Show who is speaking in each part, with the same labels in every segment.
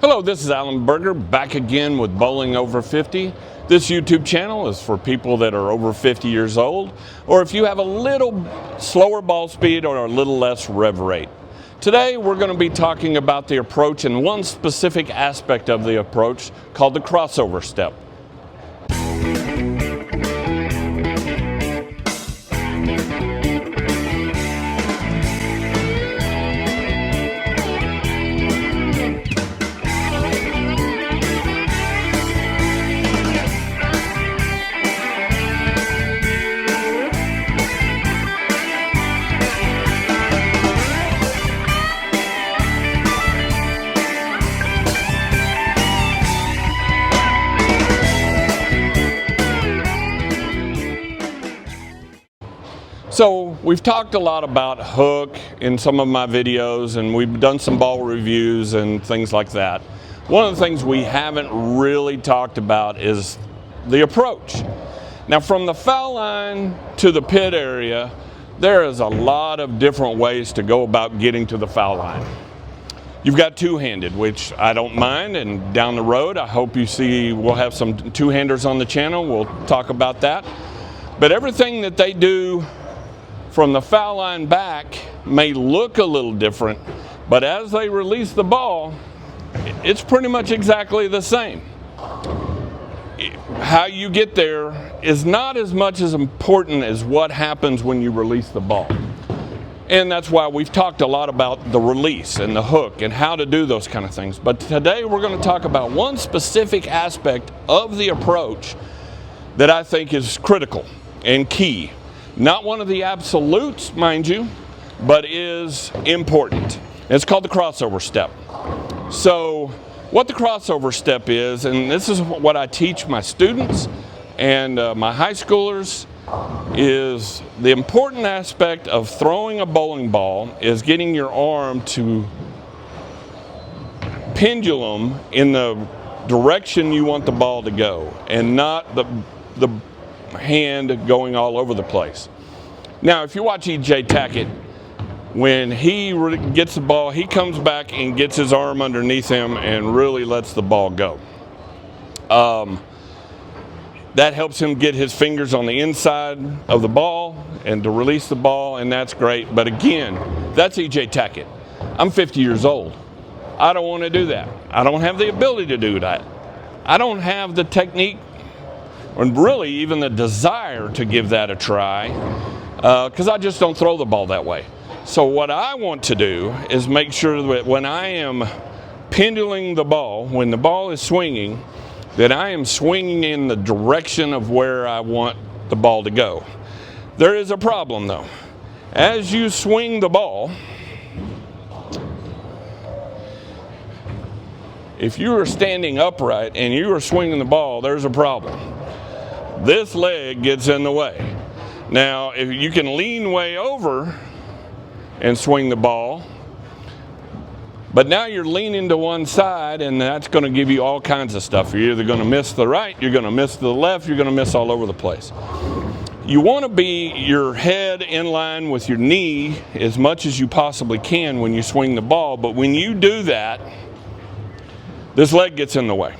Speaker 1: Hello, this is Berger back again with Bowling Over 50. This YouTube channel is for people that are over 50 years old, or if you have a little slower ball speed or a little less rev rate. Today we're going to be talking about the approach and one specific aspect of the approach called the crossover step. So we've talked a lot about hook in some of my videos, and we've done some ball reviews and things like that. One of the things we haven't really talked about is the approach. Now, from the foul line to the pit area, there is a lot of different ways to go about getting to the foul line. You've got two-handed, which I don't mind, and down the road I hope you see we'll have some two-handers on the channel. We'll talk about that. But everything that they do from the foul line back may look a little different, but as they release the ball, it's pretty much exactly the same. How you get there is not as much as important as what happens when you release the ball. And that's why we've talked a lot about the release and the hook and how to do those kind of things. But today we're going to talk about one specific aspect of the approach that I think is critical and key. Not one of the absolutes, mind you, but is important. It's called the crossover step. So what the crossover step is, and this is what I teach my students and my high schoolers, is the important aspect of throwing a bowling ball is getting your arm to pendulum in the direction you want the ball to go, and not the hand going all over the place. Now, if you watch E.J. Tackett, when he gets the ball, he comes back and gets his arm underneath him and really lets the ball go. That helps him get his fingers on the inside of the ball and to release the ball, and that's great. But again, that's E.J. Tackett. I'm 50 years old. I don't want to do that. I don't have the ability to do that. I don't have the technique or really even the desire to give that a try, because I just don't throw the ball that way. So what I want to do is make sure that when I am pendulating the ball, when the ball is swinging, that I am swinging in the direction of where I want the ball to go. There is a problem though. As you swing the ball, if you are standing upright and you are swinging the ball, there's a problem. This leg gets in the way. Now, if you can lean way over and swing the ball, but now you're leaning to one side, and that's going to give you all kinds of stuff. You're either going to miss the right, you're going to miss the left, you're going to miss all over the place. You want to be your head in line with your knee as much as you possibly can when you swing the ball, but when you do that, this leg gets in the way.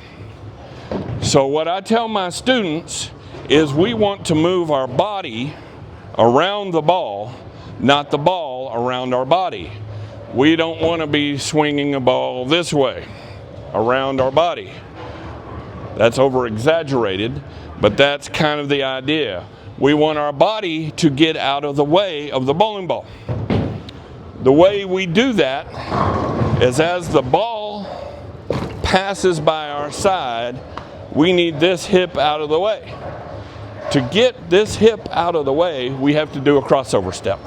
Speaker 1: So what I tell my students is we want to move our body around the ball, not the ball around our body. We don't want to be swinging a ball this way around our body. That's over exaggerated, but that's kind of the idea. We want our body to get out of the way of the bowling ball. The way we do that is as the ball passes by our side, we need this hip out of the way. To get this hip out of the way, we have to do a crossover step.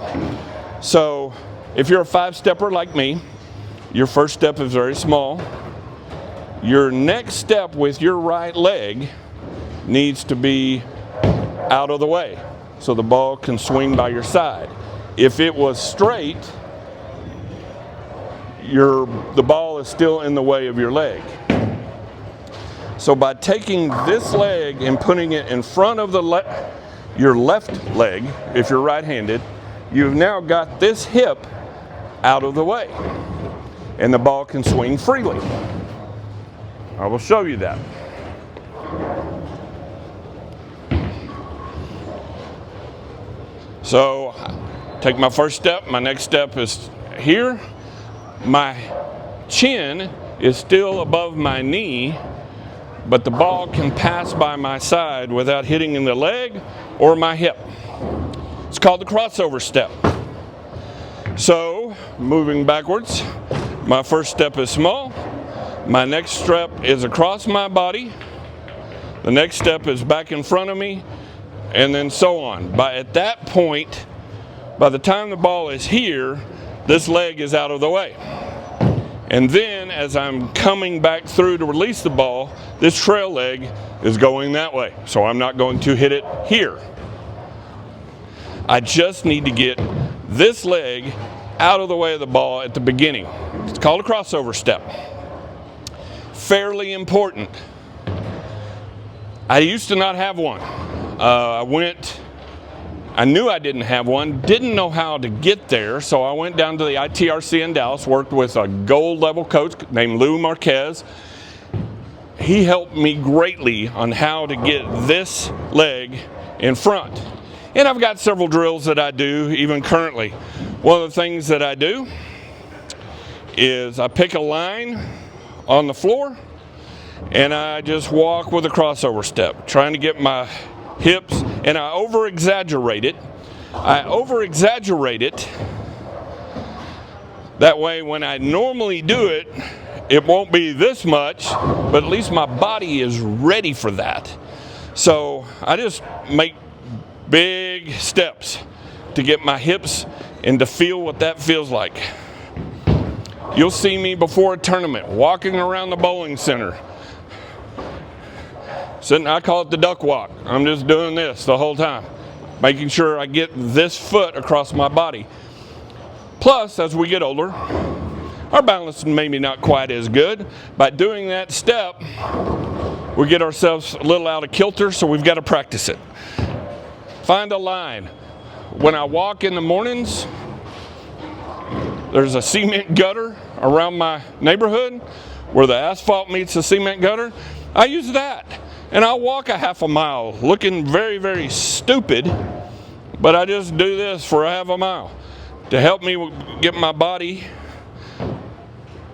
Speaker 1: So if you're a five-stepper like me, your first step is very small. Your next step with your right leg needs to be out of the way so the ball can swing by your side. If it was straight, the ball is still in the way of your leg. So by taking this leg and putting it in front of your left leg, if you're right-handed, you've now got this hip out of the way, and the ball can swing freely. I will show you that. So, take my first step. My next step is here. My chin is still above my knee, but the ball can pass by my side without hitting in the leg or my hip. It's called the crossover step. So, moving backwards, my first step is small. My next step is across my body. The next step is back in front of me, and then so on. At that point, by the time the ball is here, this leg is out of the way. And then as I'm coming back through to release the ball, this trail leg is going that way. So I'm not going to hit it here. I just need to get this leg out of the way of the ball at the beginning. It's called a crossover step. Fairly important. I used to not have one. I knew I didn't have one, didn't know how to get there, so I went down to the ITRC in Dallas, worked with a gold level coach named Lou Marquez. He helped me greatly on how to get this leg in front. And I've got several drills that I do, even currently. One of the things that I do is I pick a line on the floor, and I just walk with a crossover step, trying to get my hips, and I over-exaggerate it. That way when I normally do it, it won't be this much, but at least my body is ready for that. So I just make big steps to get my hips and to feel what that feels like. You'll see me before a tournament walking around the bowling center. I call it the duck walk. I'm just doing this the whole time, making sure I get this foot across my body. Plus, as we get older, our balance may be not quite as good. By doing that step, we get ourselves a little out of kilter, so we've got to practice it. Find a line. When I walk in the mornings, there's a cement gutter around my neighborhood where the asphalt meets the cement gutter. I use that. And I'll walk a half a mile looking very, very stupid, but I just do this for a half a mile to help me get my body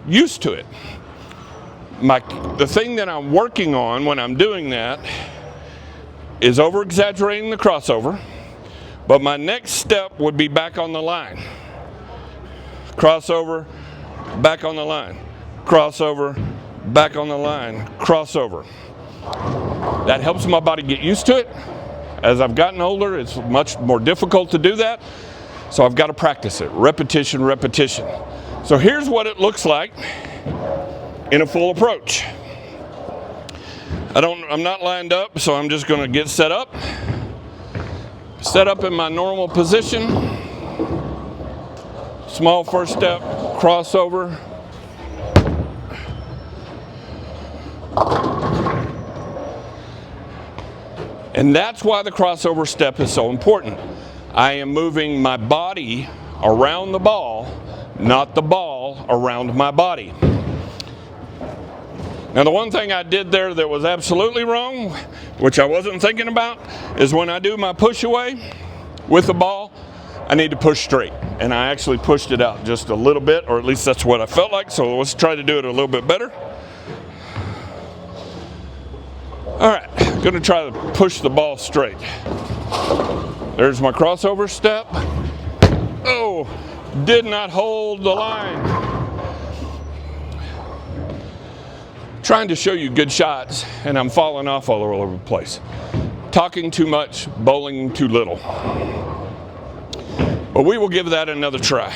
Speaker 1: used to it. The thing that I'm working on when I'm doing that is over-exaggerating the crossover, but my next step would be back on the line. Crossover, back on the line. Crossover, back on the line. Crossover. That helps my body get used to it. As I've gotten older, it's much more difficult to do that. So I've got to practice it. Repetition, repetition. So here's what it looks like in a full approach. I'm not lined up, so I'm just going to get set up. Set up in my normal position. Small first step, crossover. And that's why the crossover step is so important. I am moving my body around the ball, not the ball around my body. Now, the one thing I did there that was absolutely wrong, which I wasn't thinking about, is when I do my push away with the ball, I need to push straight. And I actually pushed it out just a little bit, or at least that's what I felt like. So let's try to do it a little bit better. All right, going to try to push the ball straight. There's my crossover step. Oh, did not hold the line. Trying to show you good shots, and I'm falling off all over the place. Talking too much, bowling too little. But we will give that another try.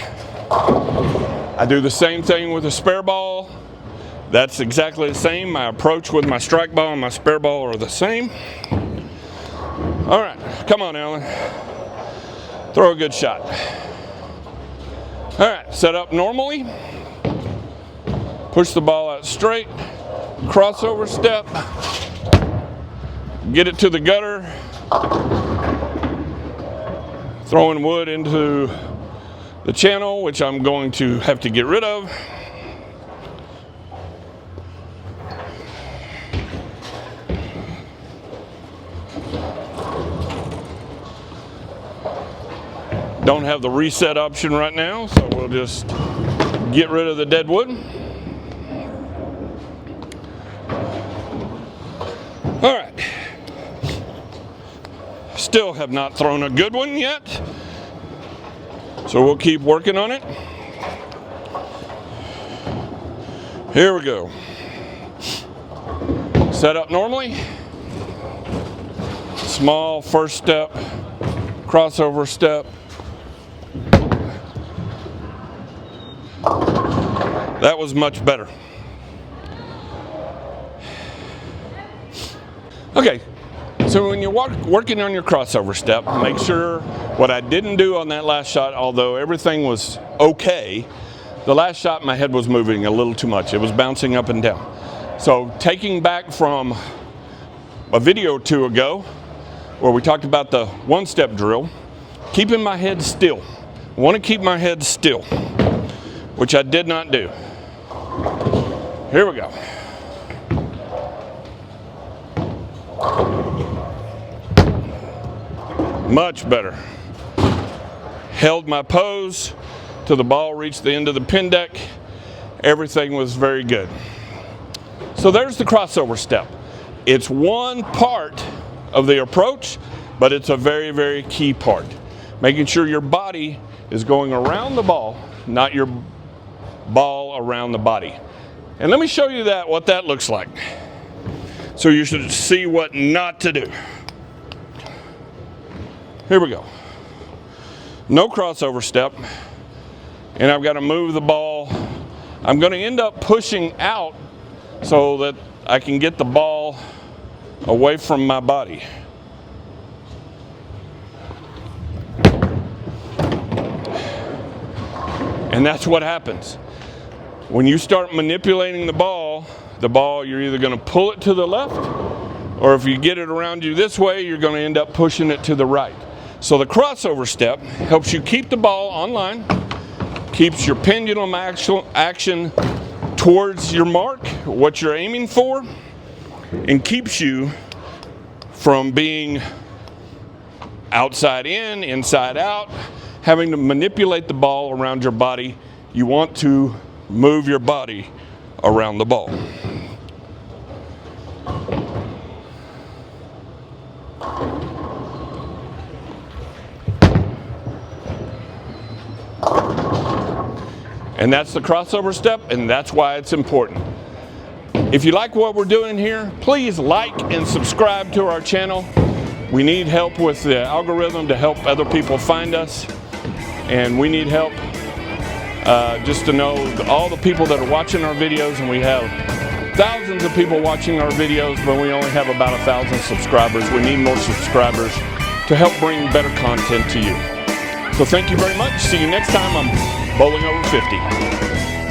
Speaker 1: I do the same thing with a spare ball. That's exactly the same. My approach with my strike ball and my spare ball are the same. All right, come on, Alan. Throw a good shot. All right, set up normally. Push the ball out straight. Crossover step. Get it to the gutter. Throwing wood into the channel, which I'm going to have to get rid of. Don't have the reset option right now, so we'll just get rid of the dead wood. All right. Still have not thrown a good one yet, so we'll keep working on it. Here we go. Set up normally. Small first step, crossover step. That was much better. Okay, so when you're working on your crossover step, make sure what I didn't do on that last shot, although everything was okay, the last shot my head was moving a little too much. It was bouncing up and down. So taking back from a video or two ago where we talked about the one-step drill, keeping my head still. I want to keep my head still, which I did not do. Here we go. Much better. Held my pose till the ball reached the end of the pin deck. Everything was very good. So there's the crossover step. It's one part of the approach, but it's a very, very key part. Making sure your body is going around the ball, not your ball around the body. And let me show you what that looks like. So you should see what not to do. Here we go. No crossover step. And I've got to move the ball. I'm going to end up pushing out so that I can get the ball away from my body. And that's what happens. When you start manipulating the ball, you're either going to pull it to the left, or if you get it around you this way, you're going to end up pushing it to the right. So the crossover step helps you keep the ball on line, keeps your pendulum action towards your mark, what you're aiming for, and keeps you from being outside in, inside out, having to manipulate the ball around your body. You want to move your body around the ball. And that's the crossover step, and that's why it's important. If you like what we're doing here, please like and subscribe to our channel. We need help with the algorithm to help other people find us, and we need help just to know all the people that are watching our videos, and we have thousands of people watching our videos, but we only have about 1,000 subscribers. We need more subscribers to help bring better content to you. So thank you very much. See you next time on Bowling Over 50.